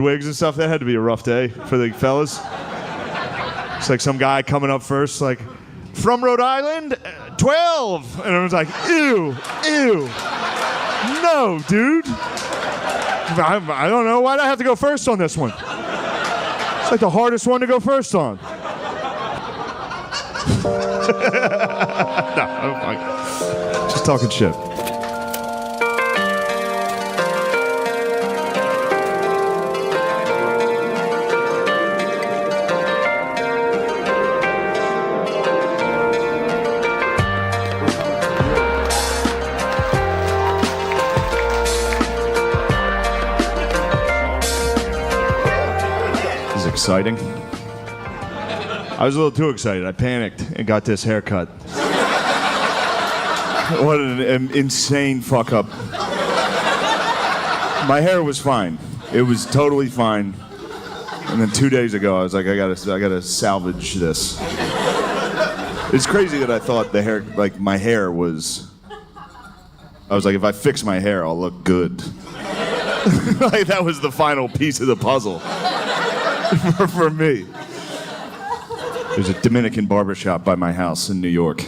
wigs and stuff. That had to be a rough day for the fellas. It's like some guy coming up first, like, from Rhode Island, 12. And everyone's like, ew, ew. No, dude. I don't know. Why'd I have to go first on this one? It's like the hardest one to go first on. No, I'm just talking shit. Exciting. I was a little too excited. I panicked and got this haircut. What an insane fuck up. My hair was fine. It was totally fine. And then 2 days ago, I was like, I gotta salvage this. It's crazy that I thought the hair, like my hair was. I was like, if I fix my hair, I'll look good. Like that was the final piece of the puzzle. For me. There's a Dominican barbershop by my house in New York.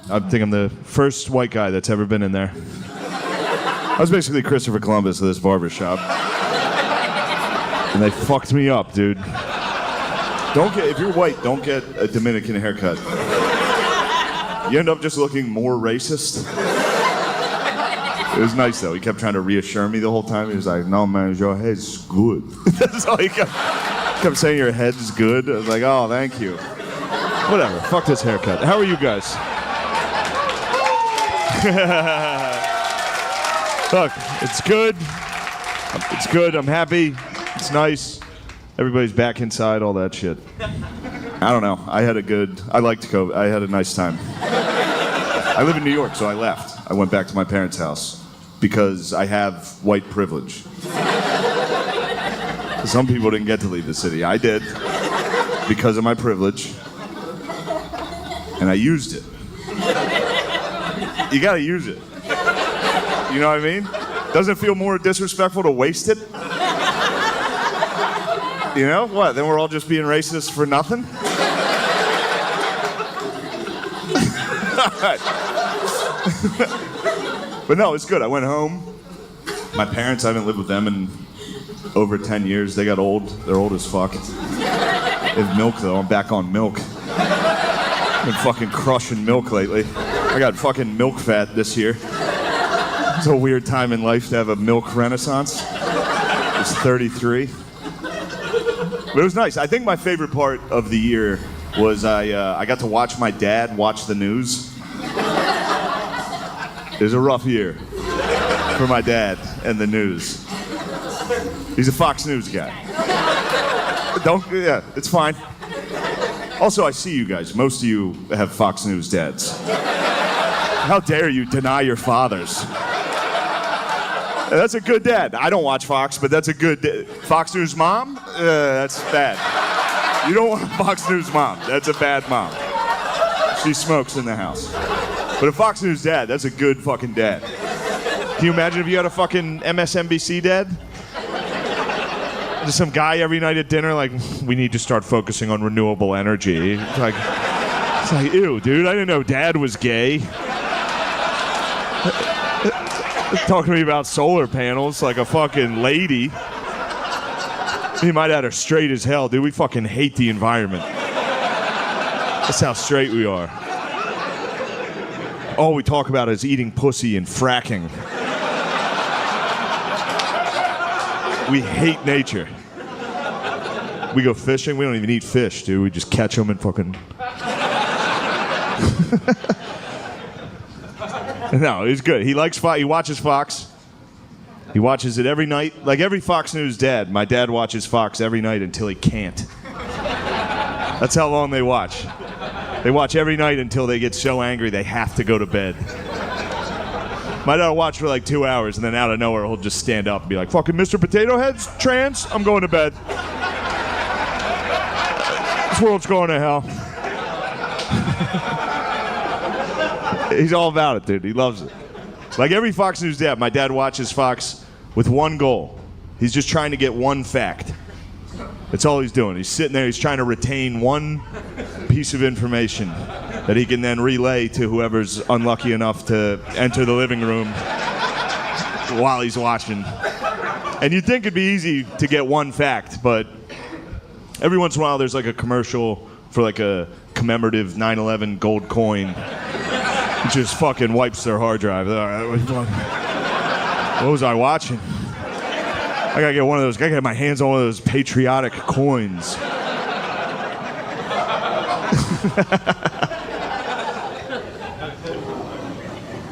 I think I'm the first white guy that's ever been in there. I was basically Christopher Columbus of this barbershop. And they fucked me up, dude. If you're white, don't get a Dominican haircut. You end up just looking more racist. It was nice, though. He kept trying to reassure me the whole time. He was like, no, man, your head's good. That's all he kept saying, your head's good. I was like, oh, thank you. Whatever. Fuck this haircut. How are you guys? Look, it's good. It's good. I'm happy. It's nice. Everybody's back inside, all that shit. I don't know. I liked COVID. I had a nice time. I live in New York, so I left. I went back to my parents' house because I have white privilege. Some people didn't get to leave the city. I did because of my privilege, and I used it. You gotta use it. You know what I mean? Doesn't it feel more disrespectful to waste it? You know? What? Then we're all just being racist for nothing? All right. But no, it's good. I went home. My parents, I haven't lived with them in over 10 years. They got old. They're old as fuck. They have milk, though. I'm back on milk. I've been fucking crushing milk lately. I got fucking milk fat this year. It's a weird time in life to have a milk renaissance. I was 33. But it was nice. I think my favorite part of the year was I got to watch my dad watch the news. It was a rough year for my dad and the news. He's a Fox News guy. Yeah, it's fine. Also, I see you guys. Most of you have Fox News dads. How dare you deny your fathers? That's a good dad. I don't watch Fox, but that's a good Fox News mom? That's bad. You don't want a Fox News mom. That's a bad mom. She smokes in the house. But a Fox News dad, that's a good fucking dad. Can you imagine if you had a fucking MSNBC dad? Just some guy every night at dinner like, we need to start focusing on renewable energy. It's like, ew, dude, I didn't know dad was gay. Talking to me about solar panels like a fucking lady. He might have had her straight as hell, dude. We fucking hate the environment. That's how straight we are. All we talk about is eating pussy and fracking. We hate nature. We go fishing, we don't even eat fish, dude. We just catch them and fucking... No, he's good. He likes Fox. He watches Fox. He watches it every night. Like every Fox News dad, my dad watches Fox every night until he can't. That's how long they watch. They watch every night until they get so angry they have to go to bed. My dad will watch for like 2 hours, and then out of nowhere, he'll just stand up and be like, fucking Mr. Potato Head's trans? I'm going to bed. This world's going to hell. He's all about it, dude. He loves it. Like every Fox News dad, my dad watches Fox with one goal. He's just trying to get one fact. That's all he's doing. He's sitting there, he's trying to retain one piece of information that he can then relay to whoever's unlucky enough to enter the living room while he's watching. And you'd think it'd be easy to get one fact, but every once in a while there's like a commercial for like a commemorative 9/11 gold coin. It just fucking wipes their hard drive. What was I watching? I gotta get one of those. I gotta get my hands on one of those patriotic coins.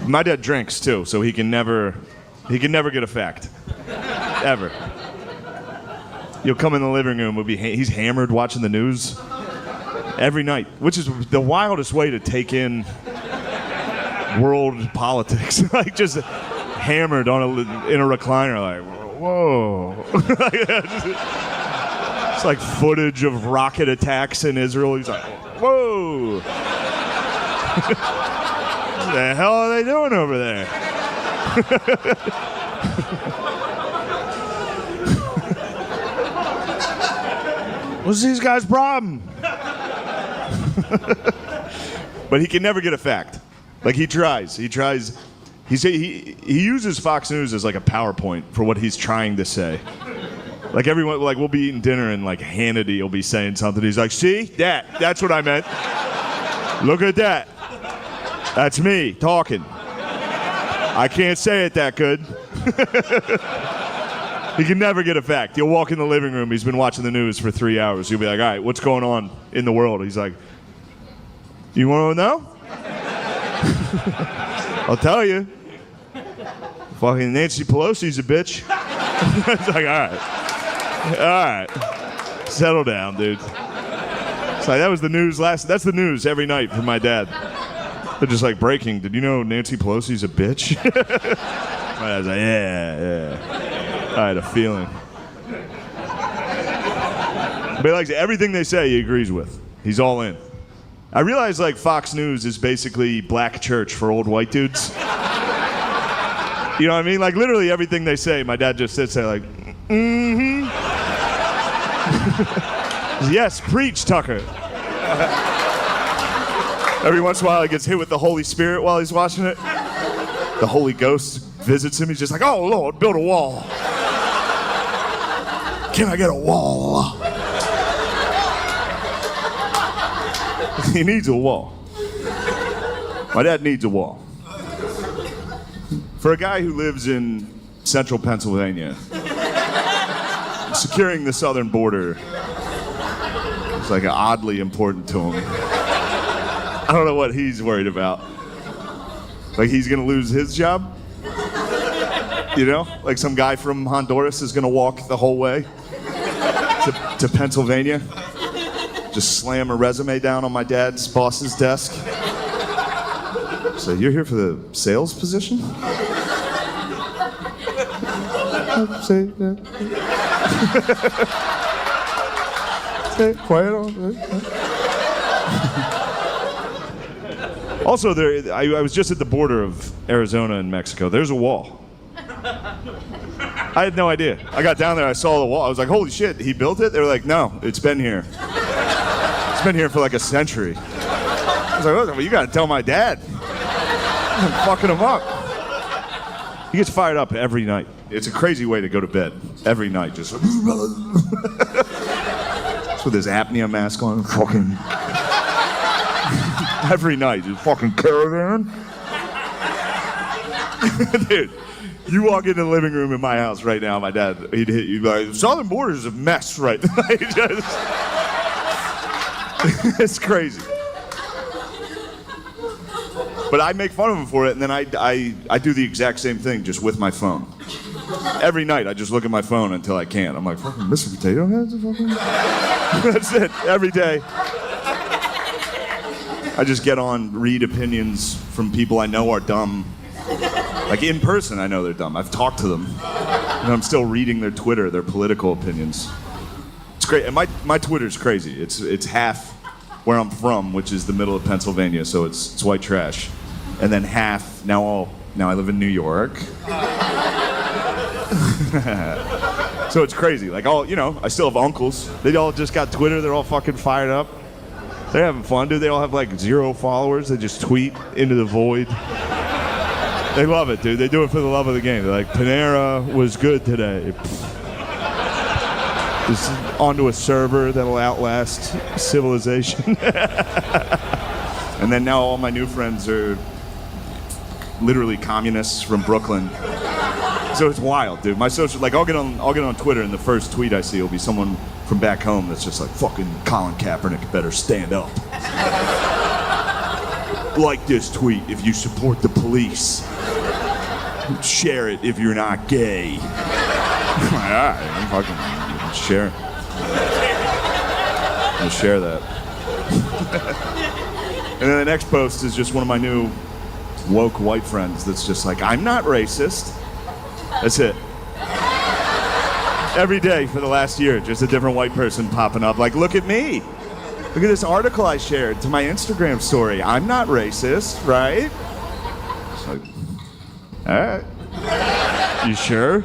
My dad drinks too, so he can never get a fact, ever. You'll come in the living room. He's hammered watching the news every night, which is the wildest way to take in world politics. Like just hammered in a recliner, like. Whoa. It's like footage of rocket attacks in Israel. He's like, whoa. What the hell are they doing over there? What's these guys' problem? But he can never get a fact. Like he tries. He uses Fox News as like a PowerPoint for what he's trying to say. Like everyone, like we'll be eating dinner and like Hannity will be saying something. He's like, see, that's what I meant. Look at that. That's me talking. I can't say it that good. He can never get a fact. He'll walk in the living room. He's been watching the news for 3 hours. You'll be like, all right, what's going on in the world? He's like, you want to know? I'll tell you. Fucking Nancy Pelosi's a bitch. It's like, all right, settle down, dude. It's like that was the news that's the news every night for my dad. They're just like breaking. Did you know Nancy Pelosi's a bitch? My dad's like, yeah. I had a feeling. But he likes everything they say. He agrees with. He's all in. I realize like Fox News is basically black church for old white dudes. You know what I mean? Like literally everything they say, my dad just sits there like, mm-hmm. Yes, preach, Tucker. Every once in a while he gets hit with the Holy Spirit while he's watching it. The Holy Ghost visits him. He's just like, oh Lord, build a wall. Can I get a wall? He needs a wall. My dad needs a wall. For a guy who lives in central Pennsylvania, securing the southern border is like oddly important to him. I don't know what he's worried about. Like he's gonna lose his job? You know? Like some guy from Honduras is gonna walk the whole way to Pennsylvania, just slam a resume down on my dad's boss's desk. So you're here for the sales position? Say that. Say quiet on. Also, I was just at the border of Arizona and Mexico. There's a wall. I had no idea. I got down there, I saw the wall. I was like, holy shit, he built it? They were like, no, it's been here. It's been here for like a century. I was like, well, you gotta tell my dad. I'm fucking him up. He gets fired up every night. It's a crazy way to go to bed. Every night, just with his apnea mask on, fucking every night, just fucking caravan. Dude, you walk into the living room in my house right now, my dad, he'd hit you like, southern border's a mess right now. It's crazy. But I make fun of him for it, and then I do the exact same thing, just with my phone. Every night, I just look at my phone until I can't. I'm like, fucking Mr. Potato Head? That's it, every day. I just get on, read opinions from people I know are dumb. Like in person, I know they're dumb. I've talked to them. And I'm still reading their Twitter, their political opinions. It's great, and my Twitter's crazy. It's half where I'm from, which is the middle of Pennsylvania, so it's white trash. And then half, now I live in New York. So it's crazy. Like, I still have uncles. They all just got Twitter. They're all fucking fired up. They're having fun, dude. They all have like 0 followers. They just tweet into the void. They love it, dude. They do it for the love of the game. They're like, Panera was good today. Just onto a server that'll outlast civilization. And then now all my new friends are literally communists from Brooklyn. So it's wild, dude. My social, like, I'll get on Twitter, and the first tweet I see will be someone from back home that's just like, fucking Colin Kaepernick better stand up. Like this tweet if you support the police. Share it if you're not gay. All right, I'm fucking share. I'll share that. And then the next post is just one of my new woke white friends that's just like, I'm not racist. That's it. Every day for the last year, just a different white person popping up. Like, look at me. Look at this article I shared to my Instagram story. I'm not racist, right? It's like, all right. You sure?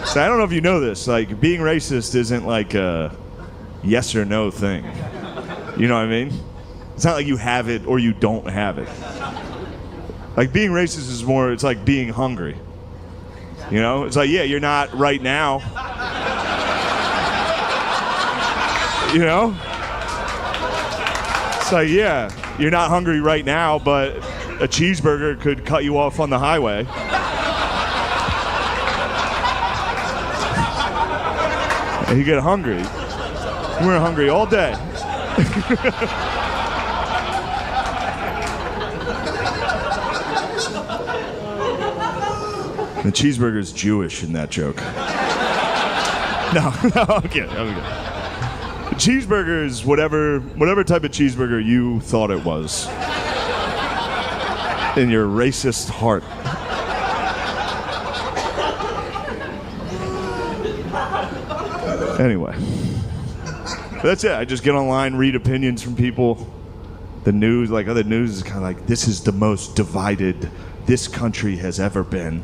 So I don't know if you know this. Like, being racist isn't like a yes or no thing. You know what I mean? It's not like you have it or you don't have it. Like, being racist is more, it's like being hungry. You know? It's like, yeah, you're not right now. You know? It's like, yeah, you're not hungry right now, but a cheeseburger could cut you off on the highway. And you get hungry. You were hungry all day. The cheeseburger's Jewish in that joke. No, I'm kidding. The cheeseburger is whatever type of cheeseburger you thought it was in your racist heart. Anyway, that's it. I just get online, read opinions from people. The news, like other news, is kind of like, this is the most divided this country has ever been.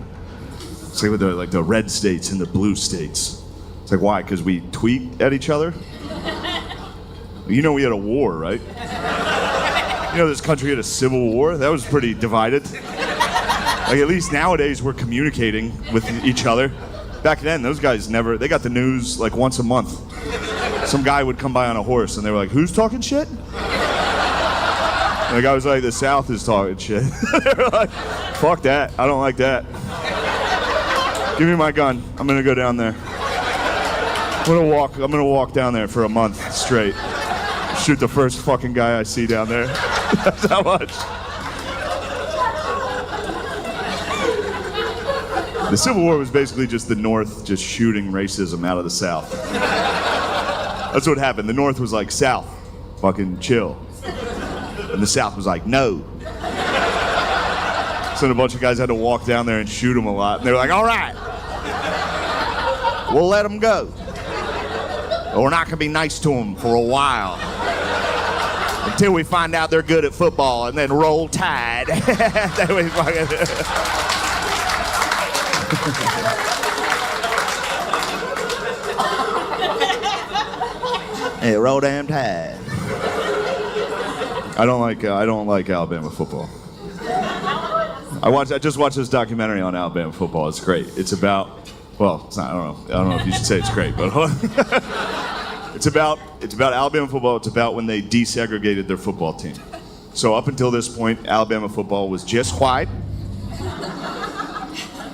It's like with the red states and the blue states. It's like, why? Because we tweet at each other? You know we had a war, right? You know this country had a civil war? That was pretty divided. Like, at least nowadays we're communicating with each other. Back then, those guys they got the news like once a month. Some guy would come by on a horse and they were like, who's talking shit? And the guy was like, the South is talking shit. They were like, fuck that, I don't like that. Give me my gun. I'm gonna go down there. I'm gonna walk down there for a month straight. Shoot the first fucking guy I see down there. That's how much. The Civil War was basically just the North just shooting racism out of the South. That's what happened. The North was like, South, fucking chill. And the South was like, no. So then a bunch of guys had to walk down there and shoot them a lot. And they were like, all right, we'll let them go. But we're not going to be nice to them for a while. Until we find out they're good at football and then roll tide. Hey, roll damn tide. I don't like Alabama football. I just watched this documentary on Alabama football. It's great. It's about, well, it's not. I don't know if you should say it's great, but it's about Alabama football. It's about when they desegregated their football team. So up until this point, Alabama football was just white.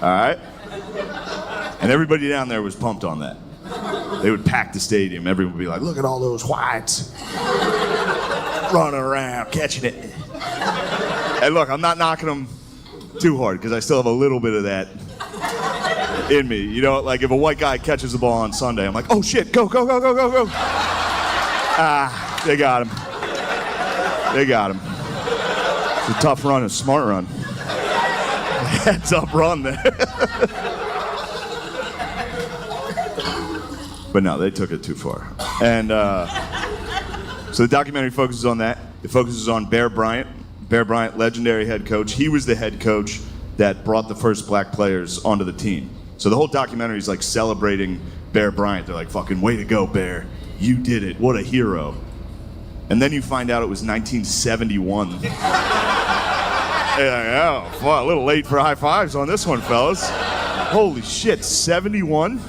All right. And everybody down there was pumped on that. They would pack the stadium. Everyone would be like, look at all those whites running around, catching it. And look, I'm not knocking them too hard because I still have a little bit of that in me. You know, like if a white guy catches the ball on Sunday, I'm like, oh shit, go, go, go, go, go, go. Ah, they got him. They got him. It's a tough run, a smart run. Heads up run there. But no, they took it too far. And so the documentary focuses on that. It focuses on Bear Bryant. Bear Bryant, legendary head coach. He was the head coach that brought the first black players onto the team. So the whole documentary is like celebrating Bear Bryant. They're like, fucking way to go, Bear. You did it. What a hero. And then you find out it was 1971. You're like, oh, well, a little late for high fives on this one, fellas. Holy shit, 71?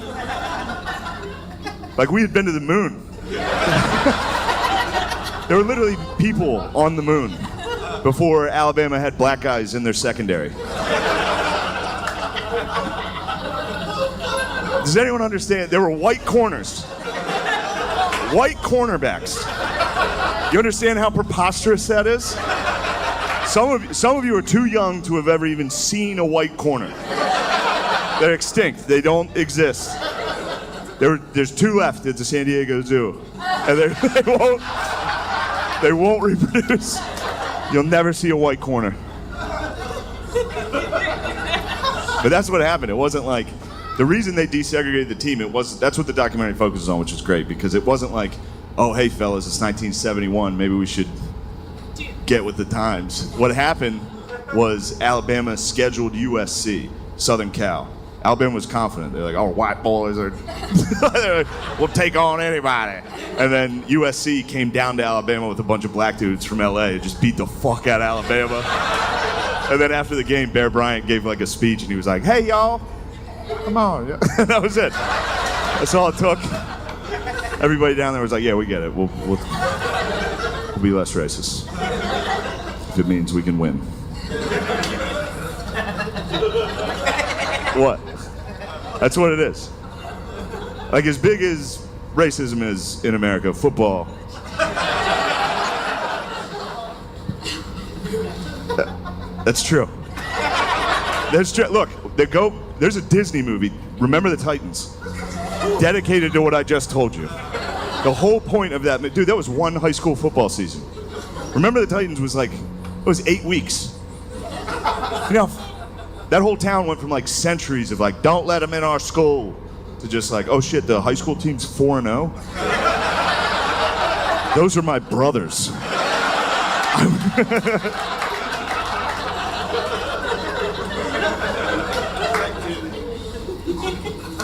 Like we had been to the moon. There were literally people on the moon before Alabama had black guys in their secondary. Does anyone understand? There were white corners. White cornerbacks. You understand how preposterous that is? Some of you are too young to have ever even seen a white corner. They're extinct. They don't exist. There's 2 left at the San Diego Zoo, and they won't reproduce. You'll never see a white corner. But that's what happened. It wasn't like the reason they desegregated the team. That's what the documentary focuses on, which is great because it wasn't like, oh hey fellas, it's 1971. Maybe we should get with the times. What happened was Alabama scheduled USC, Southern Cal. Alabama was confident. They're like, oh, white boys are, we'll take on anybody. And then USC came down to Alabama with a bunch of black dudes from LA and just beat the fuck out of Alabama. And then after the game, Bear Bryant gave like a speech and he was like, hey y'all, come on. That was it. That's all it took. Everybody down there was like, yeah, we get it. We'll be less racist. If it means we can win. What? That's what it is. Like as big as racism is in America, football. That's true. That's true. Look, there's a Disney movie, Remember the Titans, dedicated to what I just told you. The whole point of that, dude, that was one high school football season. Remember the Titans was like, it was 8 weeks. You know, that whole town went from like centuries of like, don't let them in our school, to just like, oh shit, the high school team's 4-0? Those are my brothers.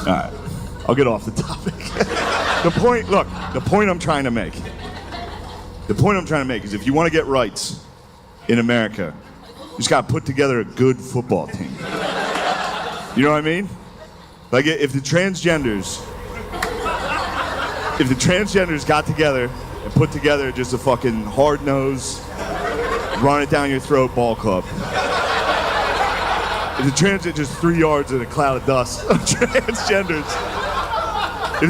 All right, I'll get off the topic. The point I'm trying to make is if you want to get rights in America, you just got to put together a good football team. You know what I mean? Like if the transgenders got together and put together just a fucking hard-nosed, run it down your throat ball club. If the trans just 3 yards in a cloud of dust of transgenders. If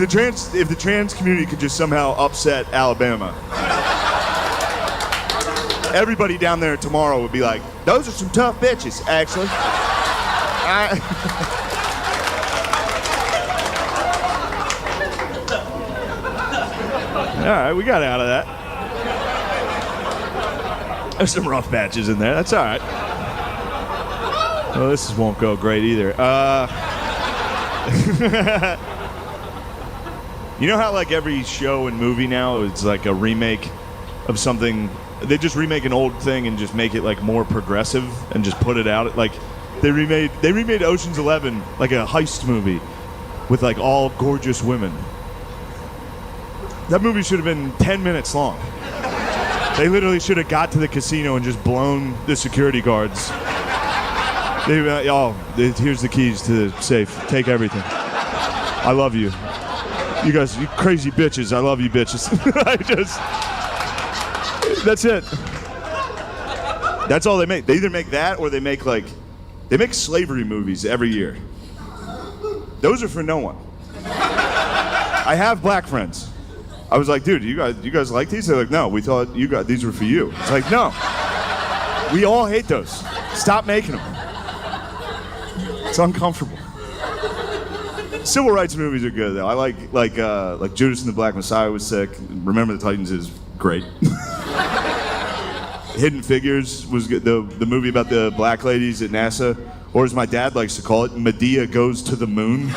the trans community could just somehow upset Alabama, everybody down there tomorrow would be like, those are some tough bitches, actually. All right, we got out of that. There's some rough matches in there. That's all right. Well, this won't go great either. You know how like every show and movie now it's like a remake of something. They just remake an old thing and just make it like more progressive and just put it out. Like they remade Ocean's 11 like a heist movie with like all gorgeous women. That movie should have been 10 minutes long. They literally should have got to the casino and just blown the security guards. Here's the keys to the safe. Take everything. I love you. You guys, you crazy bitches. I love you bitches. That's it. That's all they make. They either make that or they make slavery movies every year. Those are for no one. I have black friends. I was like, dude, you guys like these? They're like, no, we thought these were for you. It's like, no. We all hate those. Stop making them. It's uncomfortable. Civil rights movies are good though. I like Judas and the Black Messiah was sick. Remember the Titans is great. Hidden Figures was good. The movie about the black ladies at NASA, or as my dad likes to call it, Medea Goes to the Moon.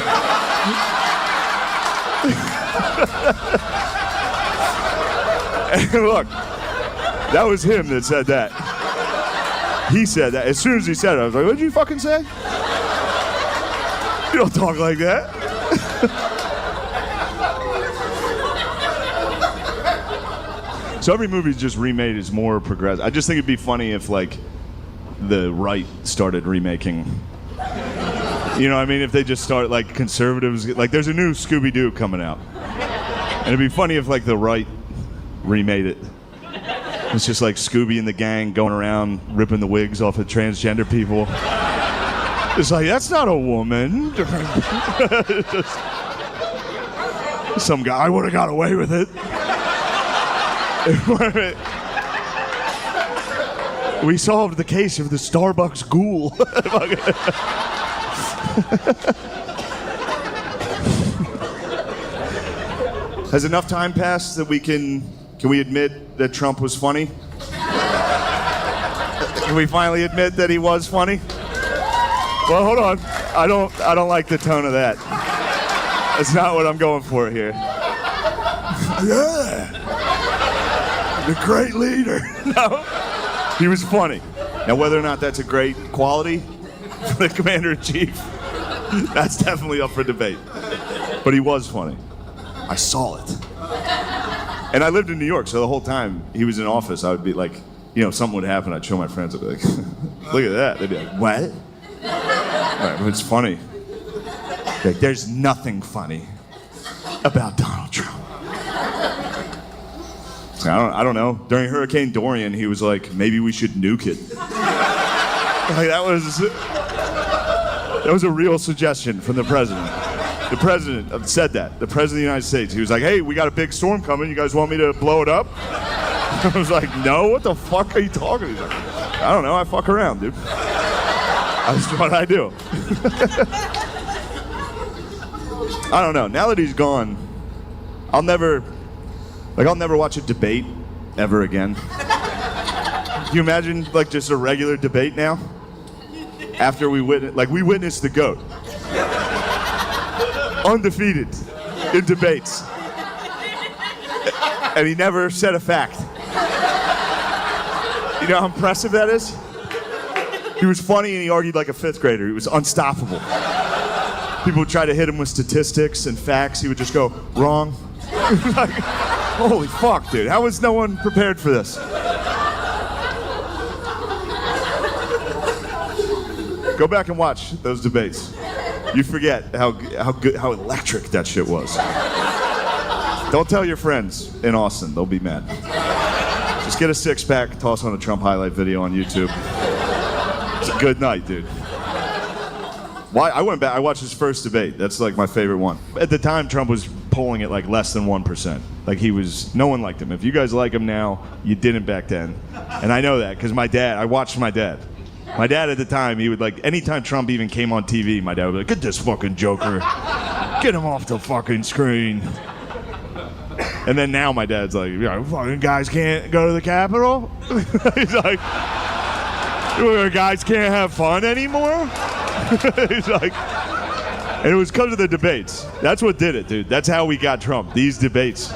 And look, that was him that said that. He said that. As soon as he said it, I was like, what did you fucking say? You don't talk like that. So every movie just remade is more progressive. I just think it'd be funny if like the right started remaking. You know what I mean? If they just start like conservatives, like there's a new Scooby-Doo coming out. And it'd be funny if like the right remade it. It's just like Scooby and the gang going around ripping the wigs off of transgender people. It's like, that's not a woman. Just, some guy would have got away with it. We solved the case of the Starbucks ghoul. Has enough time passed that can we admit that Trump was funny? Can we finally admit that he was funny? Well, hold on. I don't like the tone of that. That's not what I'm going for here. Yeah. The great leader. No. He was funny. Now, whether or not that's a great quality for the commander-in-chief, that's definitely up for debate. But he was funny. I saw it. And I lived in New York, so the whole time he was in office, I would be like, you know, something would happen, I'd show my friends, I'd be like, look at that. They'd be like, what? Right, it's funny. Like, there's nothing funny about Donald Trump. I don't know. During Hurricane Dorian, he was like, maybe we should nuke it. Like, that was a real suggestion from the president. The president said that. The president of the United States. He was like, hey, we got a big storm coming. You guys want me to blow it up? I was like, no, what the fuck are you talking about? I don't know. I fuck around, dude. That's what I do. I don't know. Now that he's gone, I'll never watch a debate ever again. Can you imagine, like, just a regular debate now? After we witnessed the GOAT. Undefeated in debates. And he never said a fact. You know how impressive that is? He was funny and he argued like a fifth grader. He was unstoppable. People would try to hit him with statistics and facts. He would just go, wrong. Like, holy fuck, dude. How was no one prepared for this? Go back and watch those debates. You forget how electric that shit was. Don't tell your friends in Austin. They'll be mad. Just get a six-pack, toss on a Trump highlight video on YouTube. It's a good night, dude. I went back. I watched his first debate. That's like my favorite one. At the time, Trump was polling at like less than 1%. Like no one liked him. If you guys like him now, you didn't back then. And I know that because I watched my dad. My dad at the time, he would like, anytime Trump even came on TV, my dad would be like, get this fucking joker. Get him off the fucking screen. And then now my dad's like, yeah, fucking guys can't go to the Capitol? He's like, guys can't have fun anymore? He's like, and it was because of the debates. That's what did it, dude. That's how we got Trump, these debates.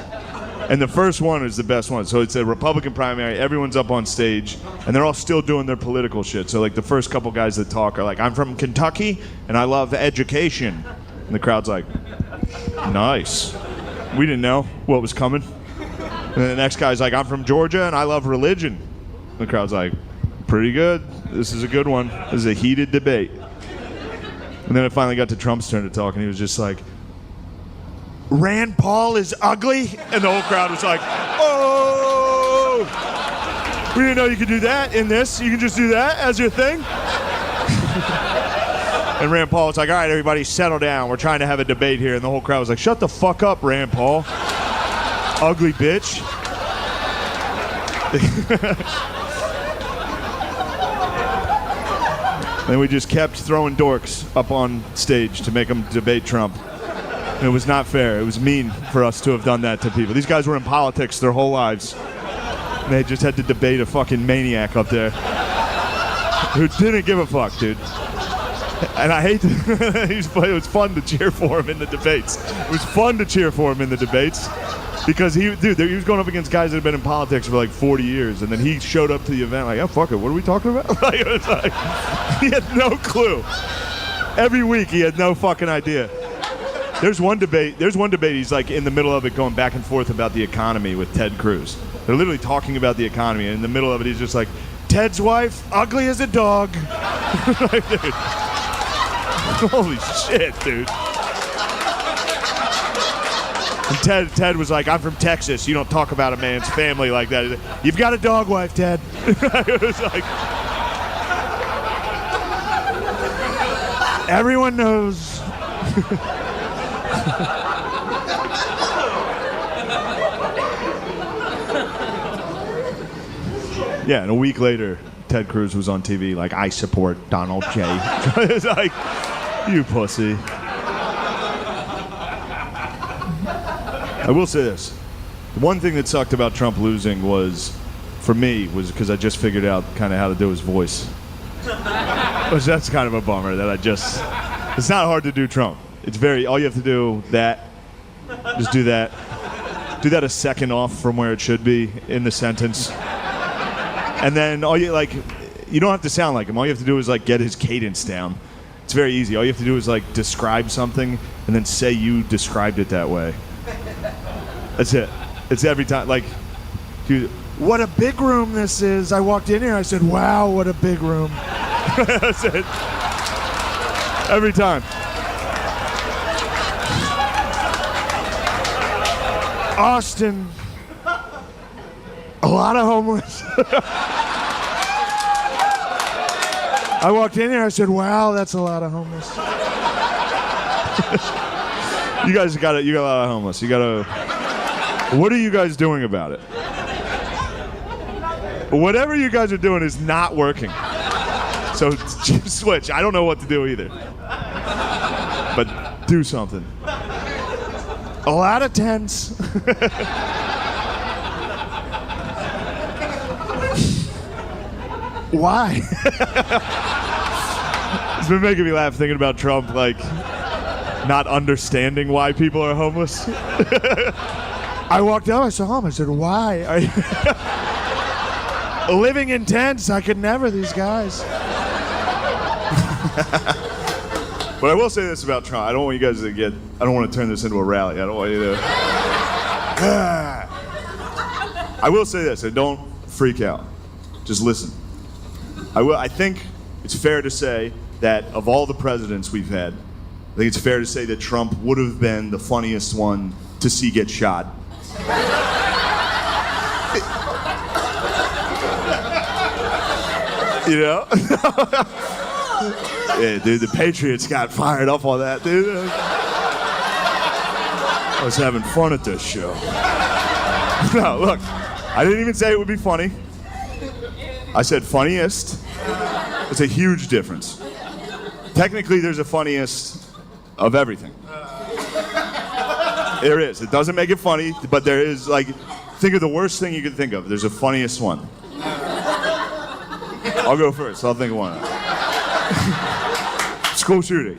And the first one is the best one. So it's a Republican primary. Everyone's up on stage, and they're all still doing their political shit. So like the first couple guys that talk are like, I'm from Kentucky, and I love education. And the crowd's like, nice. We didn't know what was coming. And then the next guy's like, I'm from Georgia, and I love religion. And the crowd's like, pretty good. This is a good one. This is a heated debate. And then it finally got to Trump's turn to talk, and he was just like, Rand Paul is ugly? And the whole crowd was like, oh! We didn't know you could do that in this. You can just do that as your thing? And Rand Paul was like, all right, everybody, settle down. We're trying to have a debate here. And the whole crowd was like, shut the fuck up, Rand Paul. Ugly bitch. And we just kept throwing dorks up on stage to make them debate Trump. And it was not fair. It was mean for us to have done that to people. These guys were in politics their whole lives. And they just had to debate a fucking maniac up there who didn't give a fuck, dude. And I hate to, it was fun to cheer for him in the debates. It was fun to cheer for him in the debates because he was going up against guys that have been in politics for like 40 years, and then he showed up to the event like, oh, fuck it, what are we talking about? Like, it was like, he had no clue. Every week he had no fucking idea. There's one debate he's like in the middle of it going back and forth about the economy with Ted Cruz. They're literally talking about the economy, and in the middle of it he's just like, Ted's wife, ugly as a dog. Like, dude. Holy shit, dude. And Ted was like, I'm from Texas. You don't talk about a man's family like that. You've got a dog wife, Ted. It was like, everyone knows. Yeah, and a week later, Ted Cruz was on TV like, I support Donald J. It's like, you pussy. I will say this. The one thing that sucked about Trump losing was, for me, was because I just figured out kind of how to do his voice. Which that's kind of a bummer that it's not hard to do Trump. It's all you have to do just do that. Do that a second off from where it should be in the sentence. And then you don't have to sound like him. All you have to do is like get his cadence down. It's very easy. All you have to do is like describe something and then say you described it that way. That's it. It's every time. Like, what a big room this is. I walked in here, I said, wow, what a big room. That's it. Every time. Austin. A lot of homeless. I walked in here, I said, wow, that's a lot of homeless. You guys got it. You got a lot of homeless. What are you guys doing about it? Whatever you guys are doing is not working. So just switch. I don't know what to do either. But do something. A lot of tents. Why? It's been making me laugh thinking about Trump, like, not understanding why people are homeless. I walked out, I saw him, I said, why? Living in tents, I could never, these guys. But I will say this about Trump. I don't want you guys to I don't want to turn this into a rally. I don't want you to. I will say this, and don't freak out. Just listen. I think it's fair to say that of all the presidents we've had, I think it's fair to say that Trump would have been the funniest one to see get shot. You know? Yeah, dude, the Patriots got fired up on that, dude. I was having fun at this show. No, look, I didn't even say it would be funny. I said funniest. It's a huge difference. Technically, there's a funniest of everything. There is. It doesn't make it funny, but there is, like, think of the worst thing you can think of. There's a funniest one. I'll go first. I'll think of one. School shooting.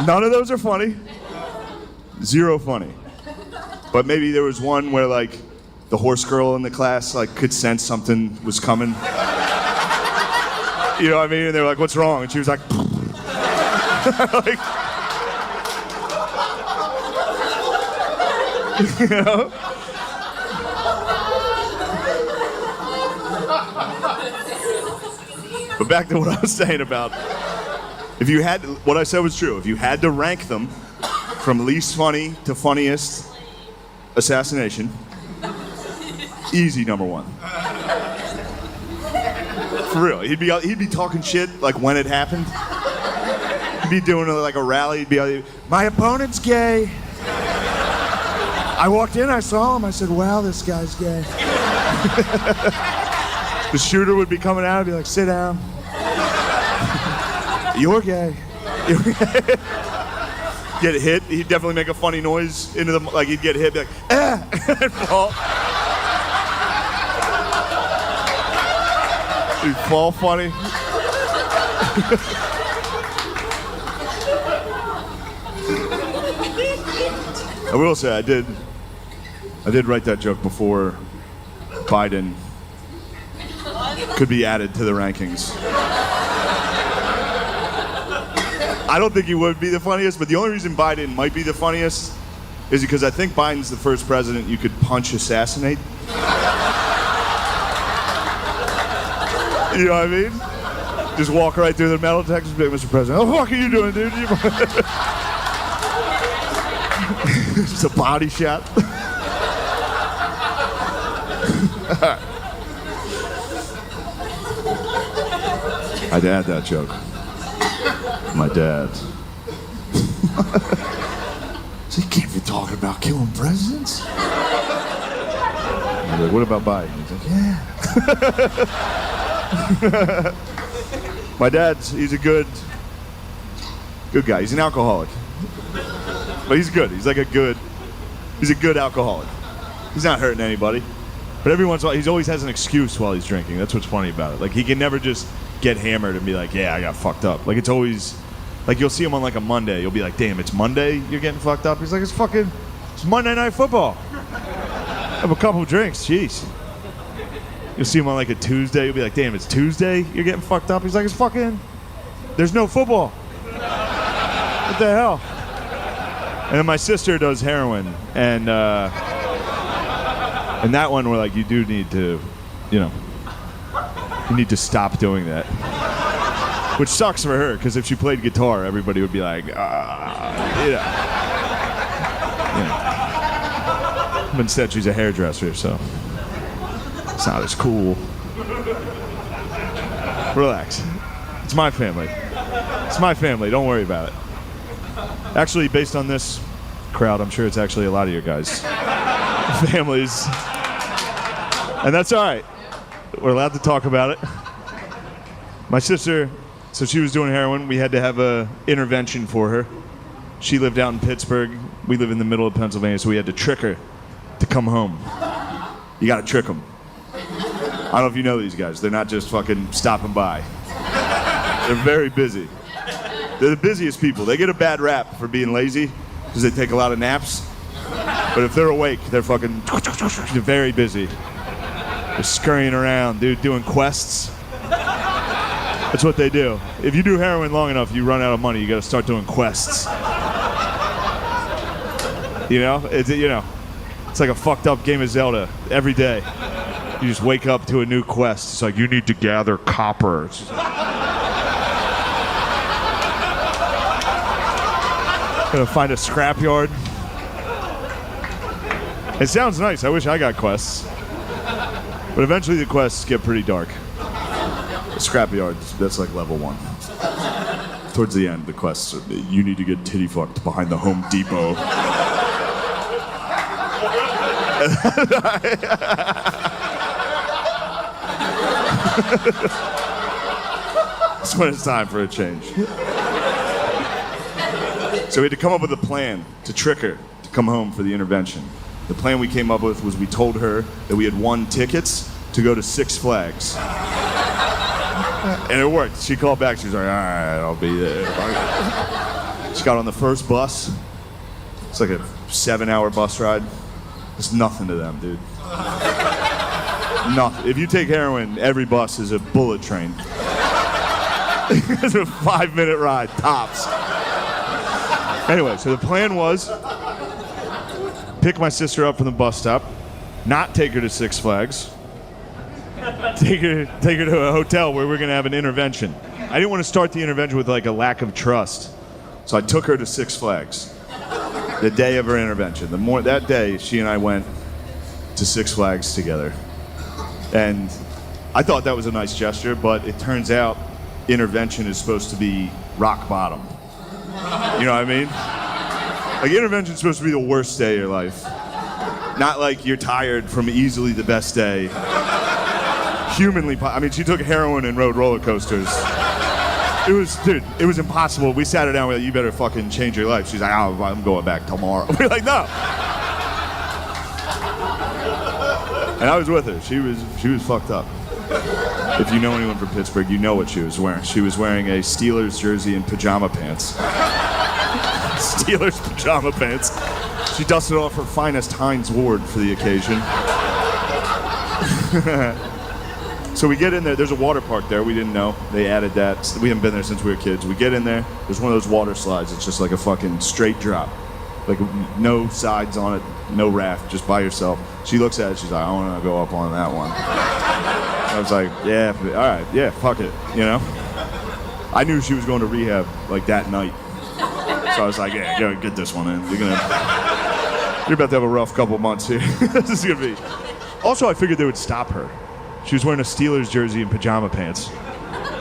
None of those are funny. Zero funny. But maybe there was one where, like, the horse girl in the class, like, could sense something was coming. You know what I mean? And they were like, what's wrong? And she was like, like, you know? But back to what I was saying about, what I said was true. If you had to rank them from least funny to funniest assassination, easy number one. For real. He'd be talking shit like when it happened. He'd be doing like a rally. He'd be like, my opponent's gay. I walked in, I saw him, I said, wow, this guy's gay. The shooter would be coming out and be like, sit down. You're gay. You're gay. Get hit, he'd definitely make a funny noise into the, like he'd get hit, be like, ah, and fall. He'd fall funny. I will say, I did write that joke before Biden could be added to the rankings. I don't think he would be the funniest, but the only reason Biden might be the funniest is because I think Biden's the first president you could punch assassinate. You know what I mean? Just walk right through the metal detectors and be like, Mr. President, what the fuck are you doing, dude? Just a body shot. I'd add that joke. My dad. So you can't be talking about killing presidents? I'm like, what about Biden? He's like, yeah. My dad's, he's a good guy. He's an alcoholic. But he's good. He's a good alcoholic. He's not hurting anybody. But every once in a while, he always has an excuse while he's drinking. That's what's funny about it. Like, he can never just get hammered and be like, yeah, I got fucked up. Like, it's always, like, you'll see him on, like, a Monday. You'll be like, damn, it's Monday? You're getting fucked up? He's like, it's Monday Night Football. Have a couple drinks. Jeez. You'll see him on, like, a Tuesday. You'll be like, damn, it's Tuesday? You're getting fucked up? He's like, there's no football. What the hell? And then my sister does heroin, and that one we're like, you do need to, you need to stop doing that. Which sucks for her, because if she played guitar, everybody would be like, But instead, she's a hairdresser, so it's not as cool. Relax. It's my family. It's my family. Don't worry about it. Actually, based on this crowd, I'm sure it's actually a lot of your guys' families. And that's all right. We're allowed to talk about it. My sister, so she was doing heroin. We had to have a intervention for her. She lived out in Pittsburgh. We live in the middle of Pennsylvania, so we had to trick her to come home. You got to trick them. I don't know if you know these guys. They're not just fucking stopping by. They're very busy. They're the busiest people. They get a bad rap for being lazy because they take a lot of naps. But if they're awake, they're very busy. They're scurrying around, dude, doing quests. That's what they do. If you do heroin long enough, you run out of money. You got to start doing quests. It's like a fucked up game of Zelda every day. You just wake up to a new quest. It's like, you need to gather coppers. Gonna find a scrapyard. It sounds nice. I wish I got quests. But eventually the quests get pretty dark. The scrapyard, that's like level 1. Towards the end, the quests are, you need to get titty fucked behind the Home Depot. That's when it's time for a change. So we had to come up with a plan to trick her to come home for the intervention. The plan we came up with was we told her that we had won tickets to go to Six Flags. And it worked. She called back. She was like, all right, I'll be there. She got on the first bus. It's like a 7-hour bus ride. It's nothing to them, dude. Nothing. If you take heroin, every bus is a bullet train. It's a 5-minute ride, tops. Anyway, so the plan was pick my sister up from the bus stop, not take her to Six Flags, take her to a hotel where we're going to have an intervention. I didn't want to start the intervention with like a lack of trust, so I took her to Six Flags the day of her intervention. That day, she and I went to Six Flags together, and I thought that was a nice gesture, but it turns out intervention is supposed to be rock bottom. You know what I mean? Like, intervention's supposed to be the worst day of your life. Not like you're tired from easily the best day. She took heroin and rode roller coasters. It was impossible. We sat her down, we're like, you better fucking change your life. She's like, oh, I'm going back tomorrow. We're like, no. And I was with her. She was fucked up. If you know anyone from Pittsburgh, you know what she was wearing. She was wearing a Steelers jersey and pajama pants. Steelers pajama pants. She dusted off her finest Heinz Ward for the occasion. So we get in there. There's a water park there. We didn't know. They added that. We haven't been there since we were kids. We get in there. There's one of those water slides. It's just like a fucking straight drop. Like no sides on it, no raft, just by yourself. She looks at it. She's like, I want to go up on that one. I was like, yeah, all right, yeah, fuck it, you know? I knew she was going to rehab like that night. So I was like, yeah, go get this one in. You're about to have a rough couple months here. This is gonna be. Also, I figured they would stop her. She was wearing a Steelers jersey and pajama pants,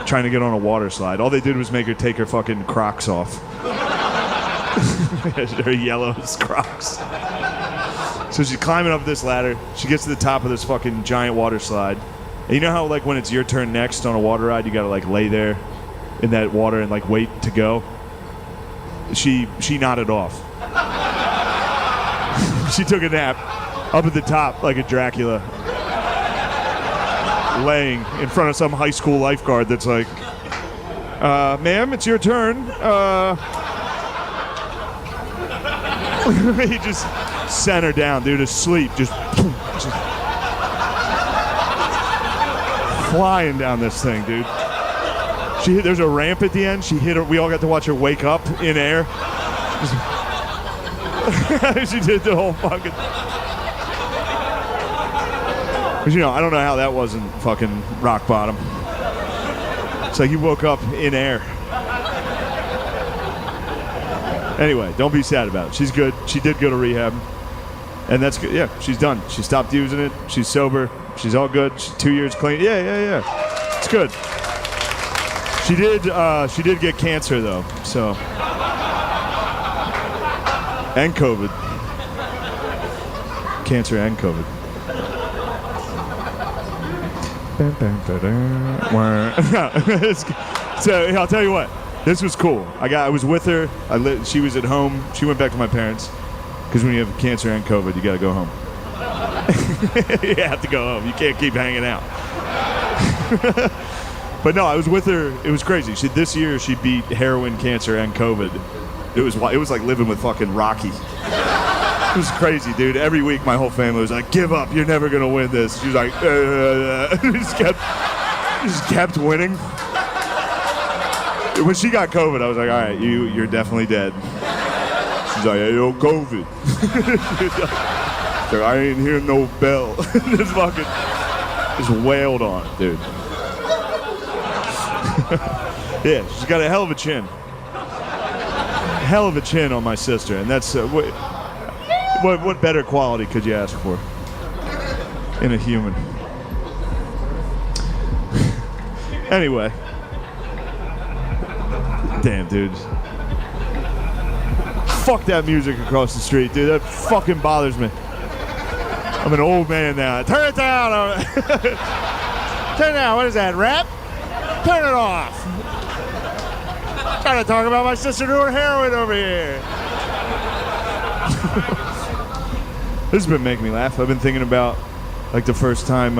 trying to get on a water slide. All they did was make her take her fucking Crocs off. Her yellow Crocs. So she's climbing up this ladder. She gets to the top of this fucking giant water slide. And you know how like when it's your turn next on a water ride, you gotta like lay there in that water and like wait to go? She nodded off. She took a nap up at the top like a Dracula, laying in front of some high school lifeguard that's like, ma'am, it's your turn. He just sent her down, dude, asleep, just flying down this thing, dude. There's a ramp at the end. She hit her. We all got to watch her wake up in air. She did the whole fucking. Because you know, I don't know how that wasn't fucking rock bottom. It's like you woke up in air. Anyway, don't be sad about it. She's good. She did go to rehab. And that's good. Yeah, she's done. She stopped using it. She's sober. She's all good. She's 2 years clean. Yeah. It's good. She did get cancer though, so. And COVID. Cancer and COVID. So I'll tell you what. This was cool. I was with her. She was at home. She went back to my parents. Because when you have cancer and COVID, you got to go home. You have to go home. You can't keep hanging out. But no, I was with her. It was crazy. This year, she beat heroin, cancer, and COVID. It was like living with fucking Rocky. It was crazy, dude. Every week, my whole family was like, "Give up. You're never gonna win this." She was like, just kept winning. When she got COVID, I was like, "All right, you're definitely dead." She's like, "Hey, yo, COVID." So I ain't hear no bell. Just fucking just wailed on it, dude. Yeah, she's got a hell of a chin. Hell of a chin on my sister, and that's what better quality could you ask for in a human? Anyway, damn, dude. Fuck that music across the street, dude. That fucking bothers me. I'm an old man now. Turn it down. Turn it down. What is that, rap? Turn it off. I'm trying to talk about my sister doing heroin over here. This has been making me laugh. I've been thinking about, like, the first time,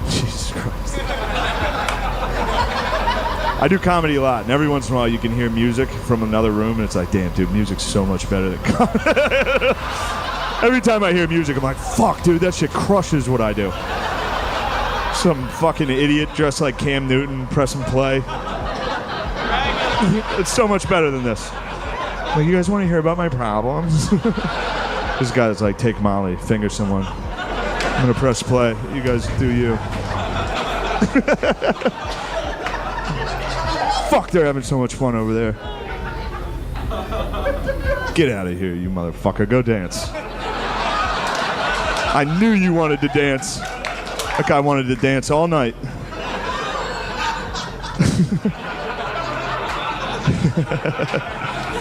Jesus Christ. I do comedy a lot, and every once in a while you can hear music from another room, and it's like, damn, dude, music's so much better than comedy. Every time I hear music, I'm like, fuck, dude, that shit crushes what I do. Some fucking idiot dressed like Cam Newton pressing play. It's so much better than this. Like, you guys want to hear about my problems? This guy's like, take Molly, finger someone. I'm gonna press play. You guys do you. Fuck, they're having so much fun over there. Get out of here, you motherfucker. Go dance. I knew you wanted to dance. That guy wanted to dance all night.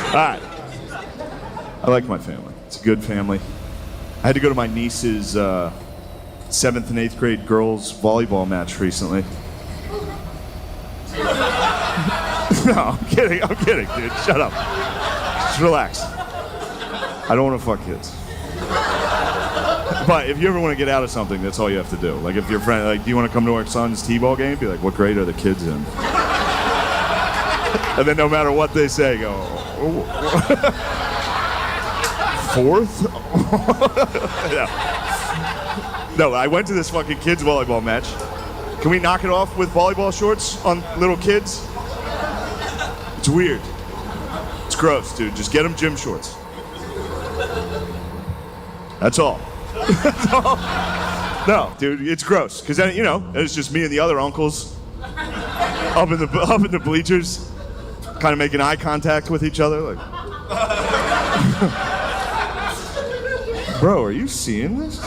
All right. I like my family. It's a good family. I had to go to my niece's 7th and 8th grade girls volleyball match recently. No, I'm kidding, dude. Shut up. Just relax. I don't want to fuck kids. But if you ever want to get out of something, that's all you have to do. Like if your friend, like, do you want to come to our son's t-ball game? Be like, what grade are the kids in? And then no matter what they say, go, oh. 4th? Yeah. No, I went to this fucking kids volleyball match. Can we knock it off with volleyball shorts on little kids? It's weird. It's gross, dude. Just get them gym shorts. That's all. That's all. No, dude, it's gross. Because then, it's just me and the other uncles up in the bleachers, kind of making eye contact with each other. Like, bro, are you seeing this?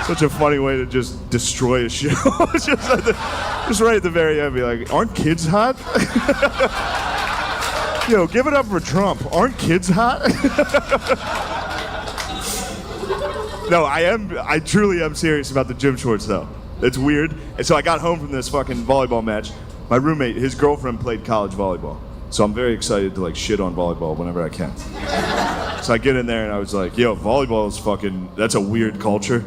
Such a funny way to just destroy a show. just right at the very end, be like, aren't kids hot? Yo, give it up for Trump. Aren't kids hot? No, I truly am serious about the gym shorts, though. It's weird. And so I got home from this fucking volleyball match. My roommate, his girlfriend played college volleyball. So I'm very excited to like shit on volleyball whenever I can. So I get in there and I was like, yo, volleyball is fucking, that's a weird culture.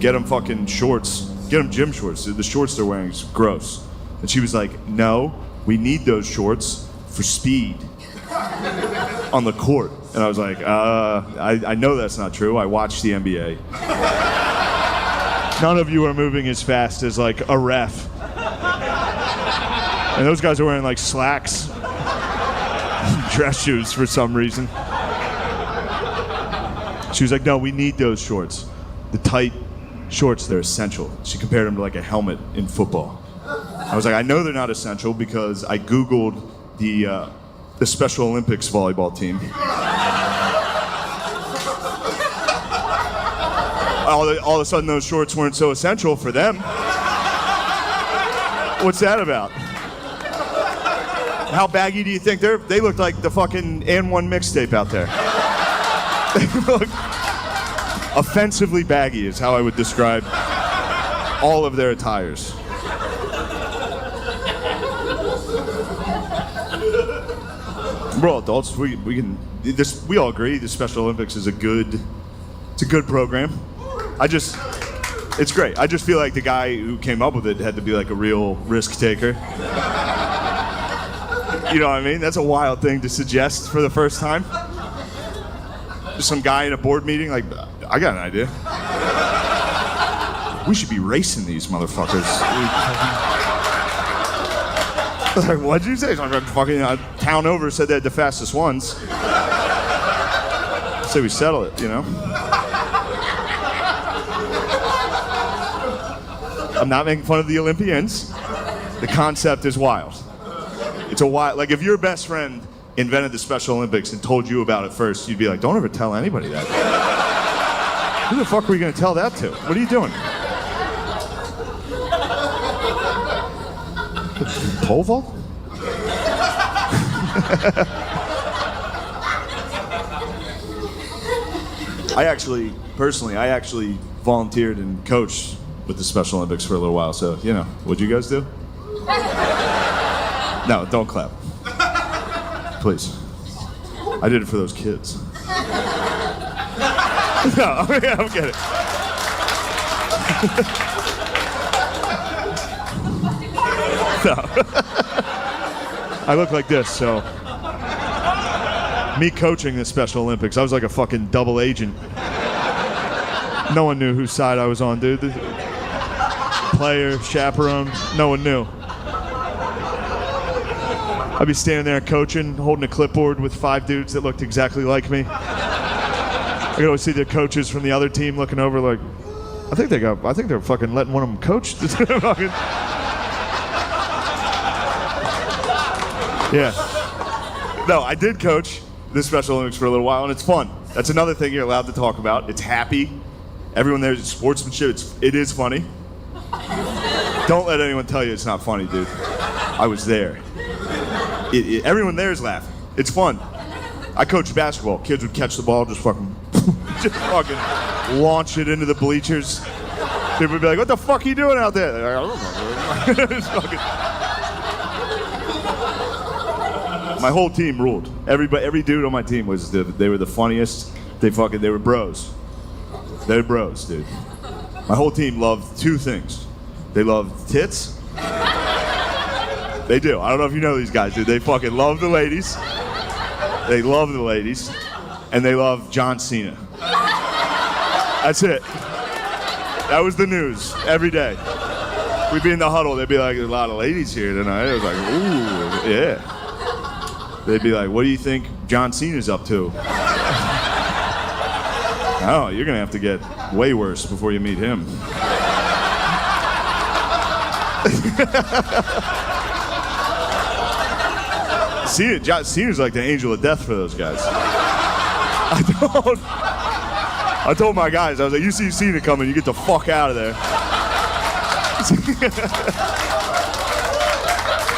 Get them fucking shorts. Get them gym shorts. The shorts they're wearing is gross. And she was like, no, we need those shorts for speed on the court. And I was like, I know that's not true. I watch the NBA. None of you are moving as fast as like a ref. And those guys are wearing like slacks, dress shoes for some reason. She was like, no, we need those shorts. The tight shorts, they're essential. She compared them to like a helmet in football. I was like, I know they're not essential because I Googled the Special Olympics volleyball team. All of a sudden, those shorts weren't so essential for them. What's that about? How baggy do you think they look like the fucking And1 mixtape out there? They look offensively baggy is how I would describe all of their attires. We're all adults. We all agree the Special Olympics is a good program. It's great. I just feel like the guy who came up with it had to be like a real risk taker. You know what I mean? That's a wild thing to suggest for the first time. Just some guy in a board meeting, like, I got an idea. We should be racing these motherfuckers. Like, what'd you say? Like, fucking town over said they had the fastest ones. So we settle it, I'm not making fun of the Olympians. The concept is wild. It's a wild, like if your best friend invented the Special Olympics and told you about it first, you'd be like, don't ever tell anybody that. Who the fuck are we gonna tell that to? What are you doing? Pole vault? I actually volunteered and coached with the Special Olympics for a little while, so, what'd you guys do? No, don't clap. Please. I did it for those kids. No, I'm kidding. No. I look like this, so. Me coaching the Special Olympics, I was like a fucking double agent. No one knew whose side I was on, dude. Player, chaperone, no one knew. I'd be standing there coaching, holding a clipboard with 5 dudes that looked exactly like me. I could always see the coaches from the other team looking over like, I think they're fucking letting one of them coach. Yeah. No, I did coach the Special Olympics for a little while, and it's fun. That's another thing you're allowed to talk about. It's happy. Everyone there is sportsmanship. It is funny. Don't let anyone tell you it's not funny, dude. I was there. Everyone there is laughing. It's fun. I coached basketball. Kids would catch the ball, just fucking launch it into the bleachers. People would be like, "What the fuck are you doing out there?" They're like, "I don't know." My whole team ruled. Every dude on my team they were the funniest. They were bros. They were bros, dude. My whole team loved 2 things. They loved tits. They do. I don't know if you know these guys, dude. They fucking love the ladies. They love the ladies, and they love John Cena. That's it. That was the news every day. We'd be in the huddle. They'd be like, "There's a lot of ladies here tonight." I was like, "Ooh, yeah." They'd be like, "What do you think John Cena's up to?" Oh, you're gonna have to get way worse before you meet him. John Cena's like the angel of death for those guys. I told my guys, I was like, "You see Cena coming, you get the fuck out of there."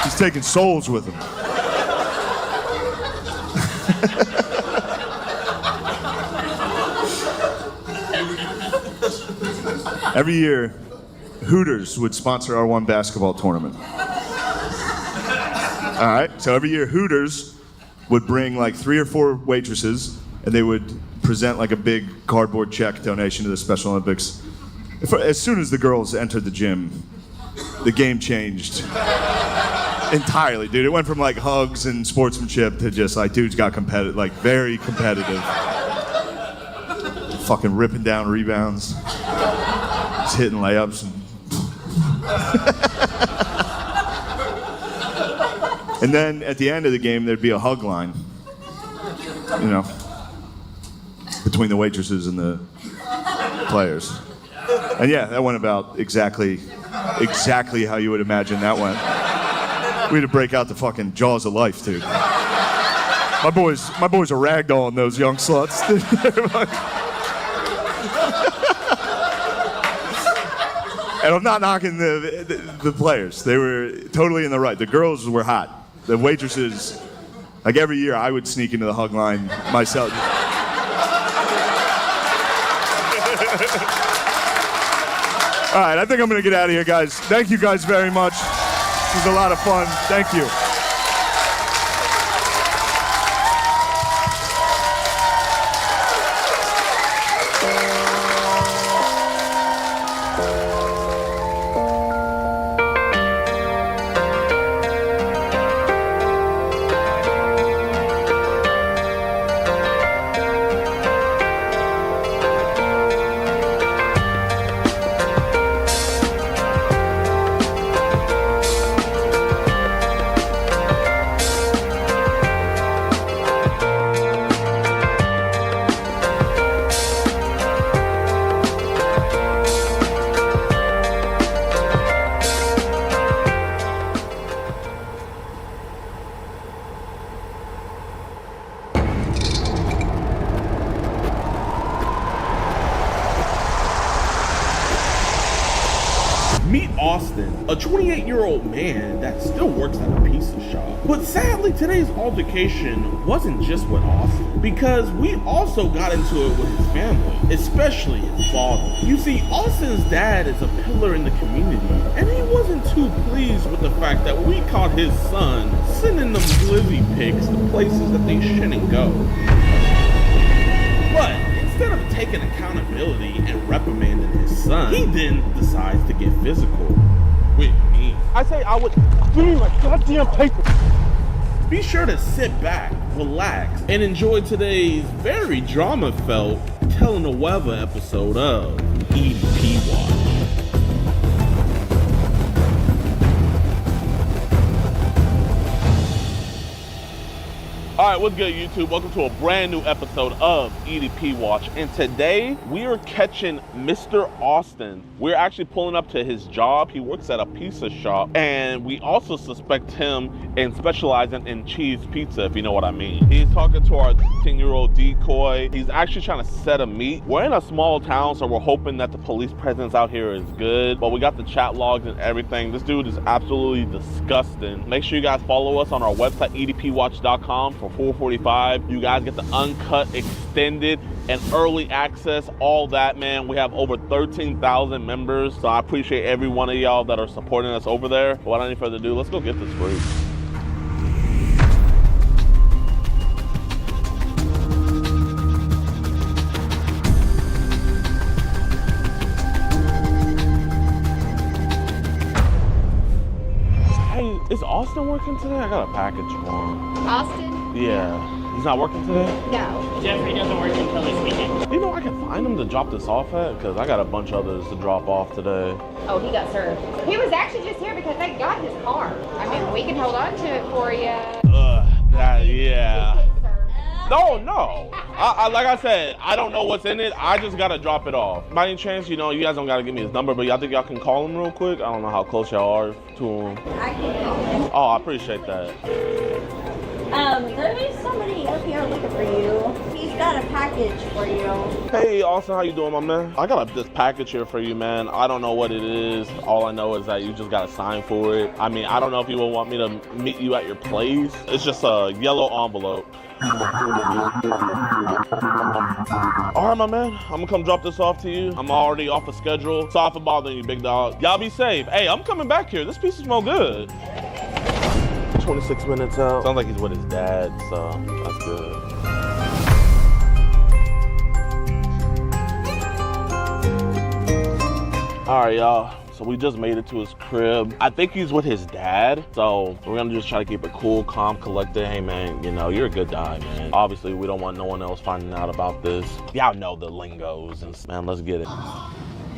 He's taking souls with him. Every year, Hooters would sponsor our one basketball tournament. All right, so every year Hooters would bring like 3 or 4 waitresses, and they would present like a big cardboard check donation to the Special Olympics. As soon as the girls entered the gym, the game changed entirely, dude. It went from like hugs and sportsmanship to just like dudes got competitive, like very competitive. Fucking ripping down rebounds, just hitting layups. And then at the end of the game, there'd be a hug line, you know, between the waitresses and the players. And yeah, that went about exactly how you would imagine that went. We had to break out the fucking jaws of life, dude. My boys are ragdolling those young sluts. And I'm not knocking the players. They were totally in the right. The girls were hot. The waitresses, like every year, I would sneak into the hug line myself. All right, I think I'm gonna get out of here, guys. Thank you guys very much. This was a lot of fun. Thank you. Meet Austin, a 28-year-old man that still works at a pizza shop. But sadly, today's altercation wasn't just with Austin, because we also got into it with his family, especially his father. You see, Austin's dad is a pillar in the community, and he wasn't too pleased with the fact that we caught his son sending them glizzy pics to places that they shouldn't go. But instead of taking accountability and reprimanding his son, he then decides to get physical with me. I say I would give me my goddamn paper. Be sure to sit back, relax, and enjoy today's very drama-felt telenovela episode of EDP Watch. Alright, what's good, YouTube? Welcome to a brand new episode of EDP Watch. And today, we are catching Mr. Austin. We're actually pulling up to his job. He works at a pizza shop. And we also suspect him in specializing in cheese pizza, if you know what I mean. He's talking to our 10-year-old decoy. He's actually trying to set a meet. We're in a small town, so we're hoping that the police presence out here is good. But we got the chat logs and everything. This dude is absolutely disgusting. Make sure you guys follow us on our website, edpwatch.com, for $4.45. You guys get the uncut, extended, and early access, all that, man. We have over 13,000 members, so I appreciate every one of y'all that are supporting us over there. But without any further ado, let's go get this free. Hey, is Austin working today? I got a package for him. Austin? Yeah. He's not working today? No. Jeffrey doesn't work until this weekend. You know, I can find him to drop this off at, because I got a bunch of others to drop off today. Oh, he got served. He was actually just here because they got his car. I mean, we can hold on to it for you. Yeah. No. I like I said, I don't know what's in it. I just gotta drop it off. By any chance, you know, you guys don't gotta give me his number, but y'all think y'all can call him real quick? I don't know how close y'all are to him. I can call him. Oh, I appreciate that. There is somebody up here looking for you. He's got a package for you. Hey, Austin, how you doing, my man? I got this package here for you, man. I don't know what it is. All I know is that you just gotta sign for it. I mean, I don't know if you would want me to meet you at your place. It's just a yellow envelope. All right, my man. I'm gonna come drop this off to you. I'm already off a schedule. Sorry for bothering you, big dog. Y'all be safe. Hey, I'm coming back here. This piece smells good. 26 minutes out. Sounds like he's with his dad, so that's good. All right, y'all. So we just made it to his crib. I think he's with his dad. So we're gonna just try to keep it cool, calm, collected. Hey man, you know, you're a good guy, man. Obviously, we don't want no one else finding out about this. Y'all know the lingos and man, let's get it.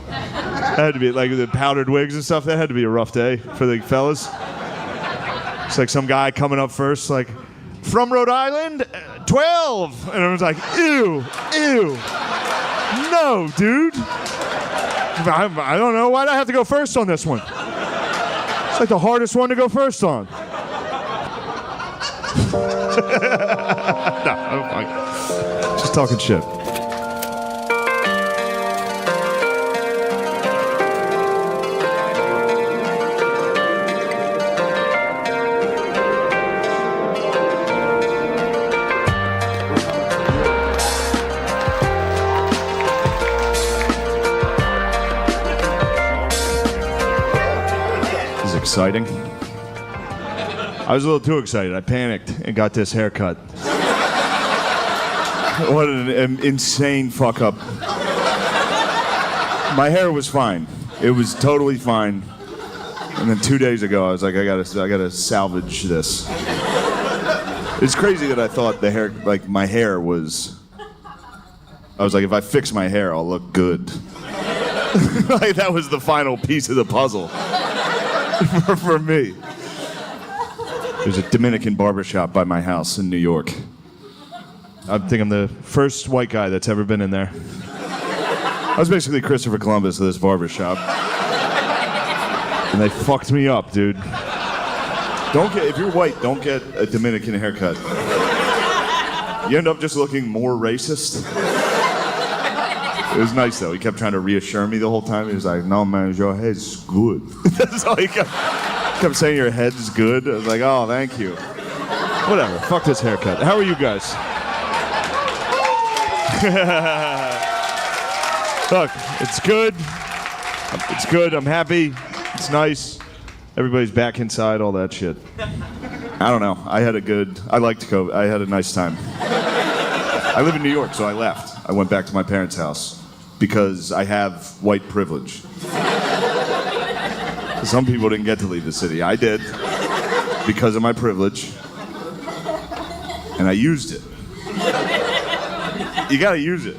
That had to be like the powdered wigs and stuff. That had to be a rough day for the fellas. It's like some guy coming up first, like, from Rhode Island, 12. And everyone's like, ew. No, dude. I don't know. Why'd I have to go first on this one? It's like the hardest one to go first on. No, I'm fine. Just talking shit. Exciting. I was a little too excited. I panicked and got this haircut. What an insane fuck up. My hair was fine. It was totally fine. And then 2 days ago, I was like, I gotta salvage this. It's crazy that I thought the hair, like my hair was. I was like, if I fix my hair, I'll look good. Like that was the final piece of the puzzle. For me. There's a Dominican barbershop by my house in New York. I think I'm the first white guy that's ever been in there. I was basically Christopher Columbus of this barbershop. And they fucked me up, dude. If you're white, don't get a Dominican haircut. You end up just looking more racist. It was nice though. He kept trying to reassure me the whole time. He was like, "No man, your head's good." That's all he kept saying. Your head's good. I was like, "Oh, thank you." Whatever. Fuck this haircut. How are you guys? Look, it's good. It's good. I'm happy. It's nice. Everybody's back inside. All that shit. I don't know. I liked COVID. I had a nice time. I live in New York, so I left. I went back to my parents' house. Because I have white privilege. Some people didn't get to leave the city. I did. Because of my privilege. And I used it. You gotta use it.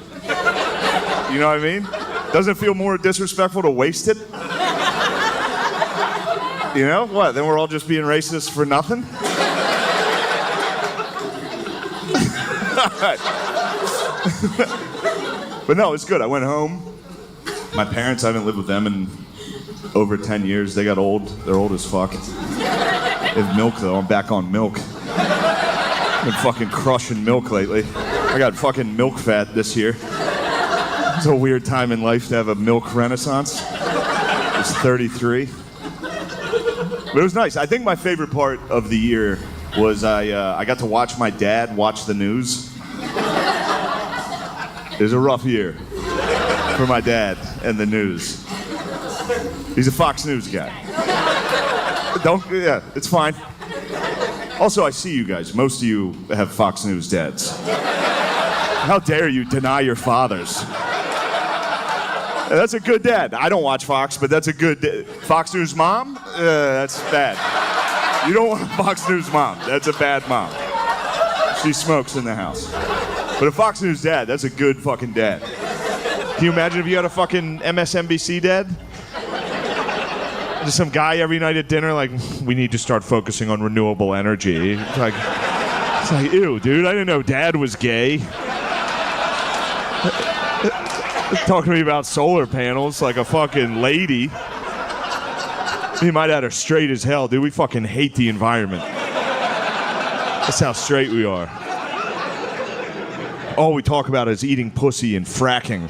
You know what I mean? Doesn't it feel more disrespectful to waste it? You know? What? Then we're all just being racist for nothing? All right. But no, it's good. I went home. My parents, I haven't lived with them in over 10 years. They got old. They're old as fuck. They have milk, though. I'm back on milk. I've been fucking crushing milk lately. I got fucking milk fat this year. It's a weird time in life to have a milk renaissance. I was 33. But it was nice. I think my favorite part of the year was I got to watch my dad watch the news. It was a rough year for my dad and the news. He's a Fox News guy. Yeah, it's fine. Also, I see you guys. Most of you have Fox News dads. How dare you deny your fathers? That's a good dad. I don't watch Fox, but that's a good Fox News mom? That's bad. You don't want a Fox News mom. That's a bad mom. She smokes in the house. But a Fox News dad, that's a good fucking dad. Can you imagine if you had a fucking MSNBC dad? Just some guy every night at dinner like, we need to start focusing on renewable energy. It's like, ew, dude, I didn't know dad was gay. Talking to me about solar panels like a fucking lady. He might have her straight as hell, dude. We fucking hate the environment. That's how straight we are. All we talk about is eating pussy and fracking.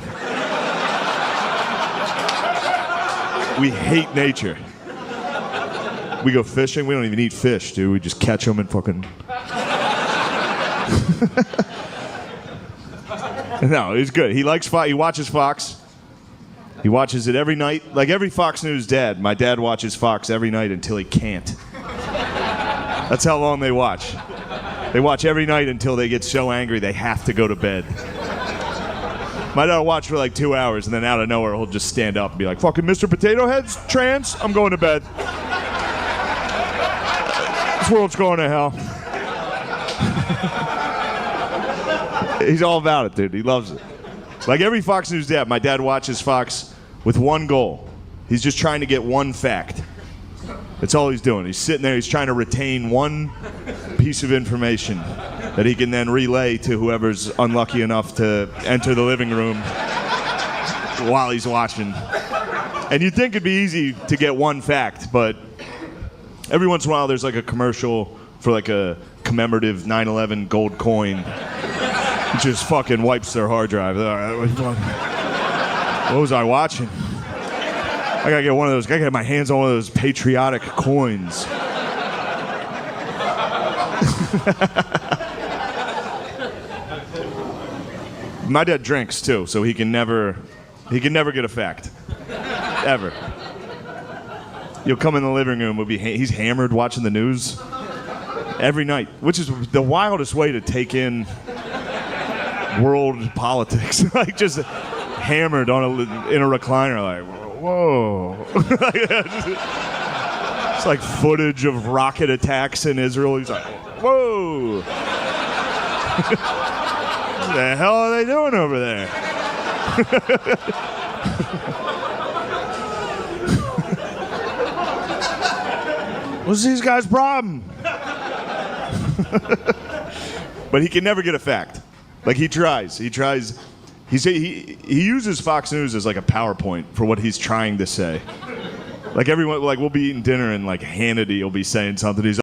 We hate nature. We go fishing. We don't even eat fish, dude. We just catch them and fucking... No, he's good. He likes Fox. He watches Fox. He watches it every night. Like every Fox News dad, my dad watches Fox every night until he can't. That's how long they watch. They watch every night until they get so angry they have to go to bed. My dad will watch for like 2 hours, and then out of nowhere he'll just stand up and be like, fucking Mr. Potato Head's trans? I'm going to bed. This world's going to hell. He's all about it, dude. He loves it. Like every Fox News dad, my dad watches Fox with one goal. He's just trying to get one fact. That's all he's doing. He's sitting there, he's trying to retain one piece of information that he can then relay to whoever's unlucky enough to enter the living room while he's watching. And you'd think it'd be easy to get one fact, but every once in a while there's like a commercial for like a commemorative 9/11 gold coin. It just fucking wipes their hard drive. What was I watching? I gotta get one of those. I gotta get my hands on one of those patriotic coins. My dad drinks too, so he can never get a fact, ever. You'll come in the living room. He's hammered watching the news every night, which is the wildest way to take in world politics. Like just hammered in a recliner, like whoa. It's like footage of rocket attacks in Israel. He's like, whoa. What the hell are they doing over there? What's these guys' problem? But he can never get a fact. Like he tries. He uses Fox News as like a PowerPoint for what he's trying to say. Like everyone, like we'll be eating dinner and like Hannity will be saying something. He's